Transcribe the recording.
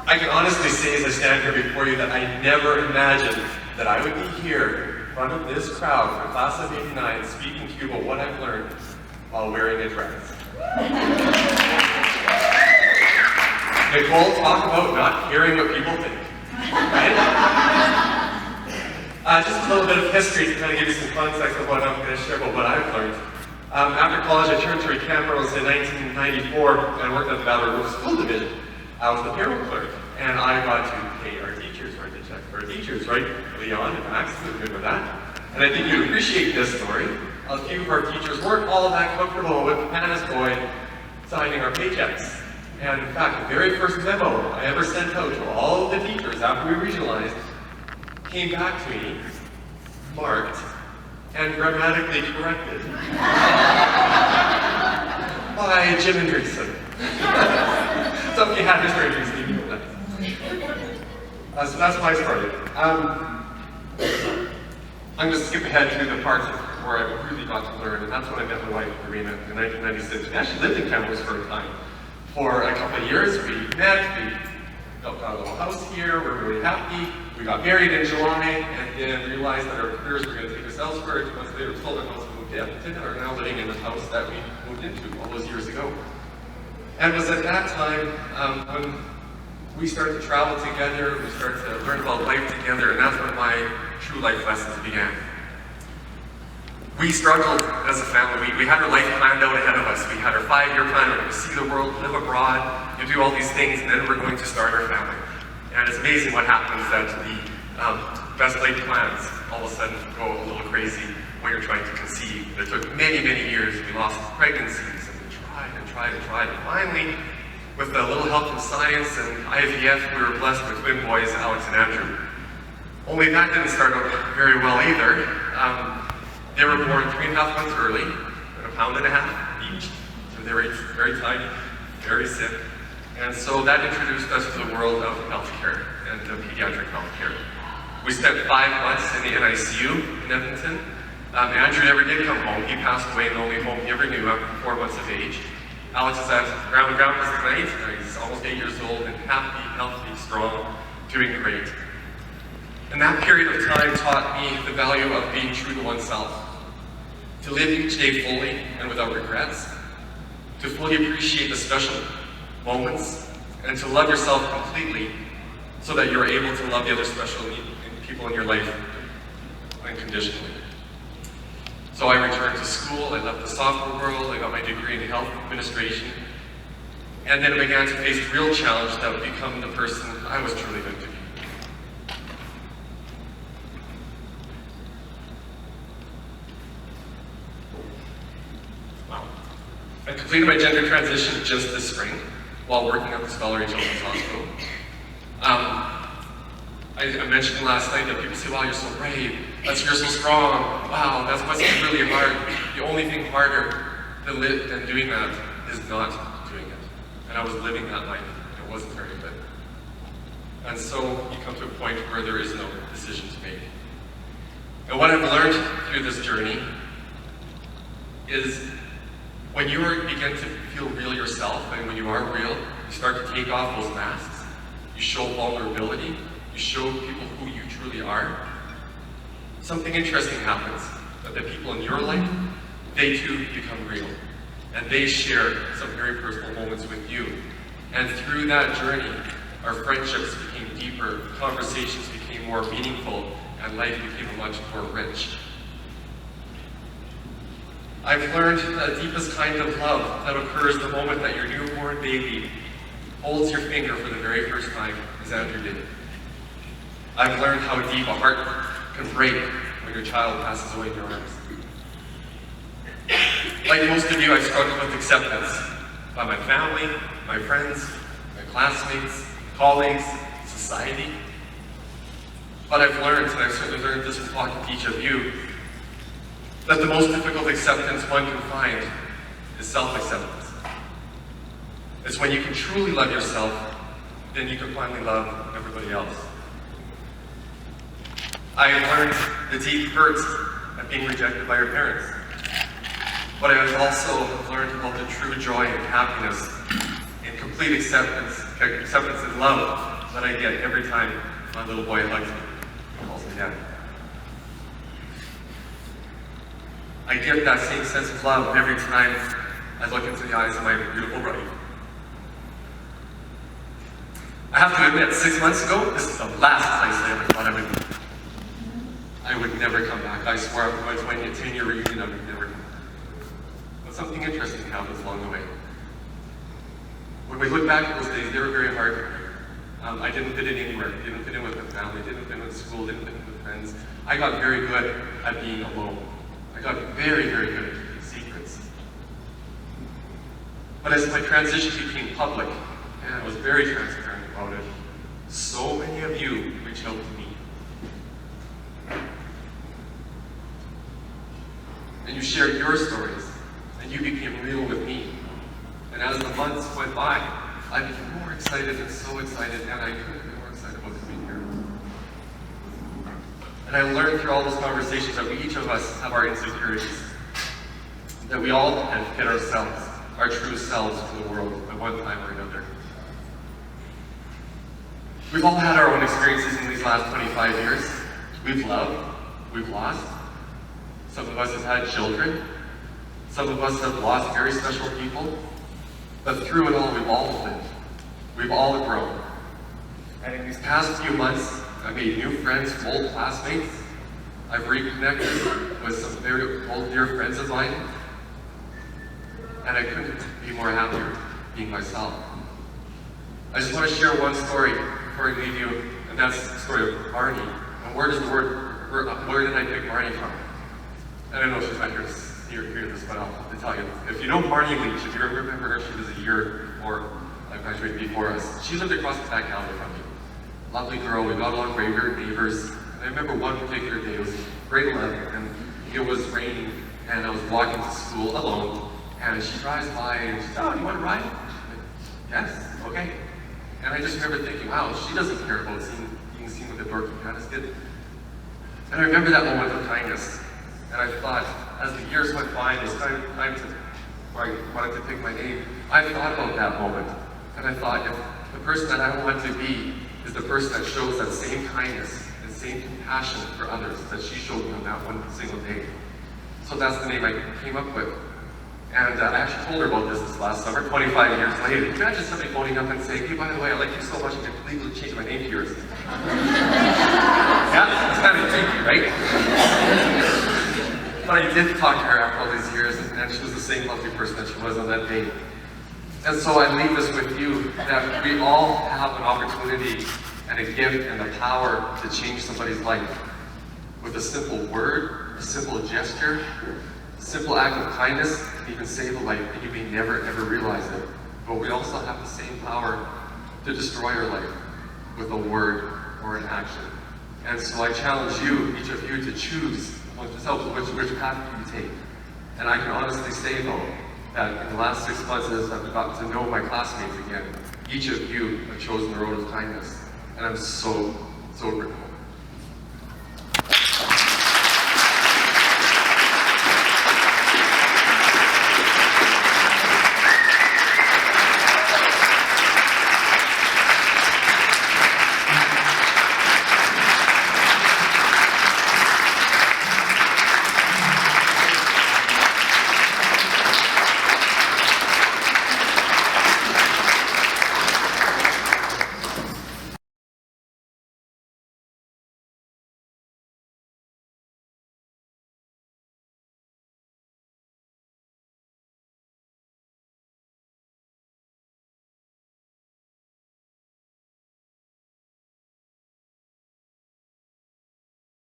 I can honestly say as I stand here before you that I never imagined that I would be here in front of this crowd for class of '89 speaking to you about what I've learned while wearing a dress. Nicole, talk about not hearing what people think. Right? Just a little bit of history to kind of give you some context of what I'm going to share about what I've learned. After college, I turned to Camrose in 1994 and worked at the Valley Road School Division. I was the payroll clerk, and I got to pay our teachers, write the check for our teachers, right? Leon and Max, they're good with that. And I think you appreciate this story. A few of our teachers weren't all that comfortable with Panas boy signing our paychecks. And in fact, the very first memo I ever sent out to all of the teachers after we regionalized came back to me, marked, and grammatically corrected by Jim Hendrickson. So if you have history of you know that. So that's my story. I'm going to skip ahead to the parts where I really got to learn, and that's when I met my wife, Karina, in 1996. We actually lived in Camrose for a time. For a couple of years, we met, we got a little house here, we were really happy. We got married in July, and then realized that our careers were going to take us elsewhere. 2 months later, told our house to move to Edmonton, and are now living in the house that we moved into all those years ago. And it was at that time when we started to travel together, we started to learn about life together, and that's when my true life lessons began. We struggled as a family. We had our life planned out ahead of us. We had our 5-year plan. We're going to see the world, live abroad, and do all these things, and then we're going to start our family. And it's amazing what happens that the best laid plans all of a sudden go a little crazy when you're trying to conceive. It took many, many years. We lost pregnancies, and we tried and tried and tried. And finally, with a little help from science and IVF, we were blessed with twin boys, Alex and Andrew. Only that didn't start out very well either. They were born 3.5 months early, and 1.5 pounds each. So they were very tiny, very sick. And so that introduced us to the world of healthcare and pediatric healthcare. We spent 5 months in the NICU in Edmonton. Andrew never did come home. He passed away in the only home he ever knew after 4 months of age. Alex is at ground tonight. He's almost 8 years old and happy, healthy, strong, doing great. And that period of time taught me the value of being true to oneself. To live each day fully and without regrets. To fully appreciate the special moments. And to love yourself completely so that you're able to love the other special people in your life unconditionally. So I returned to school, I left the software world, I got my degree in health administration, and then I began to face the real challenge that would become the person I was truly meant to be. Wow. I completed my gender transition just this spring while working at the Scholarly Children's Hospital. I mentioned last night that people say, wow, you're so brave, you're so strong, wow, that must be really hard. The only thing harder than doing that is not doing it. And I was living that life, and it wasn't very good. And so you come to a point where there is no decision to make. And what I've learned through this journey is when you begin to feel real yourself, and when you are real, you start to take off those masks, you show vulnerability, you show people who you truly are, something interesting happens, that the people in your life, they too become real. And they share some very personal moments with you. And through that journey, our friendships became deeper, conversations became more meaningful, and life became much more rich. I've learned the deepest kind of love that occurs the moment that your newborn baby holds your finger for the very first time, as Andrew did. I've learned how deep a heart can break when your child passes away in your arms. Like most of you, I've struggled with acceptance by my family, my friends, my classmates, colleagues, society. But I've learned, and I've certainly learned this from talking to each of you, that the most difficult acceptance one can find is self-acceptance. It's when you can truly love yourself, then you can finally love everybody else. I have learned the deep hurt of being rejected by your parents. But I have also learned about the true joy and happiness in complete acceptance and love that I get every time my little boy hugs me and calls me dad. I get that same sense of love every time I look into the eyes of my beautiful bride. I have to admit, 6 months ago, this is the last place I ever thought I would be. I would never come back. I swore I was going to my 10-year reunion, I would never come back. But something interesting happens along the way. When we look back at those days, they were very hard for me. I didn't fit in anywhere. Didn't fit in with my family, didn't fit in with school, didn't fit in with friends. I got very good at being alone. I got very, very good at keeping secrets. But as my transition became public, and I was very transparent about it, so many of you reached out to me. And you shared your stories, and you became real with me. And as the months went by, I became more excited and so excited, and I couldn't be more excited about coming here. And I learned through all those conversations that we, each of us, have our insecurities. That we all can fit ourselves, our true selves, to the world at one time or another. We've all had our own experiences in these last 25 years. We've loved, we've lost. Some of us have had children. Some of us have lost very special people. But through it all, we've all lived. We've all grown. And in these past few months, I made new friends from old classmates. I've reconnected with some very old dear friends of mine. And I couldn't be more happier being myself. I just want to share one story before I leave you, and that's the story of Marni. And where did I pick Marni from? I don't know if she's not hear this, but I'll tell you. If you know Marni Leach, if you remember her, she was a year before I graduated before us. She lived across the back alley from me. Lovely girl, we got along great, we were neighbors. And I remember one particular day, it was grade 11, and it was raining, and I was walking to school alone, and she drives by, and she says, "Oh, do you want to ride?" I'm like, "Yes, okay." And I just remember thinking, wow, she doesn't care about being seen with a dorky Panas kid. And I remember that moment of kindness. And I thought, as the years went by, and it was time where I wanted to pick my name, I thought about that moment. And I thought, if the person that I want to be is the person that shows that same kindness and same compassion for others that she showed me on that one single day. So that's the name I came up with. And I actually told her about this last summer, 25 years later. Imagine somebody phoning up and saying, "Hey, by the way, I like you so much, I can legally change my name to yours." Yeah, it's kind of creepy, right? But I did talk to her after all these years, and she was the same lovely person that she was on that day. And so I leave this with you, that we all have an opportunity and a gift and the power to change somebody's life with a simple word, a simple gesture, a simple act of kindness can even save a life, and you may never ever realize it. But we also have the same power to destroy your life with a word or an action. And so I challenge you, each of you, to choose which path do you take. And I can honestly say, though, that in the last 6 months, as I've gotten to know my classmates again, each of you have chosen the road of kindness. And I'm so grateful.